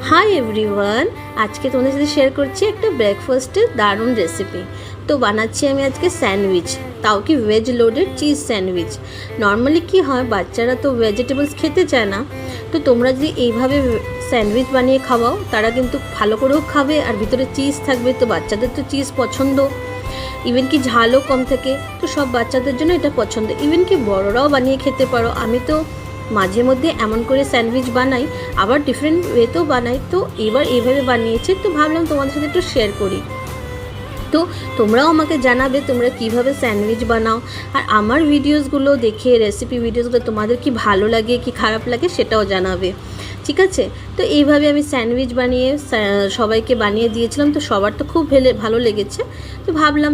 High everyone आज के तुम्हारे साथ शेयर करছি একটা ব্রেকফাস্টের দারুণ রেসিপি। তো বানাচ্ছি আমি আজকে স্যান্ডউইচ, তাও কি veg loaded cheese sandwich. Normally কি হয়, বাচ্চারা তো ভেজিটেবলস খেতে চায় না, তো তোমরা যদি এইভাবে স্যান্ডউইচ বানিয়ে খাওয়াও তারা কিন্তু ভালো করেও খাবে, আর ভিতরে চিজ থাকবে। তো বাচ্চাদের তো চিজ পছন্দ, ইভেন কি ঝালও কম থাকে, তো সব বাচ্চাদের জন্য এটা পছন্দ। ইভেন কি বড়রাও বানিয়ে খেতে পারো। আমি তো মাঝে মধ্যে এমন করে স্যান্ডউইচ বানাই, আবার ডিফারেন্ট ওয়েতেও বানাই। তো এবার এইভাবে বানিয়েছি, তো ভাবলাম তোমাদের সাথে একটু শেয়ার করি। তো তোমরাও আমাকে জানাবে তোমরা কিভাবে স্যান্ডউইচ বানাও, আর আমার ভিডিওসগুলো দেখে, রেসিপি ভিডিওসগুলো তোমাদের কি ভালো লাগে কি খারাপ লাগে সেটাও জানাবে, ঠিক আছে। তো এইভাবে আমি স্যান্ডউইচ বানিয়ে সবাইকে বানিয়ে দিয়েছিলাম, তো সবার তো খুব ভালো লেগেছে। তো ভাবলাম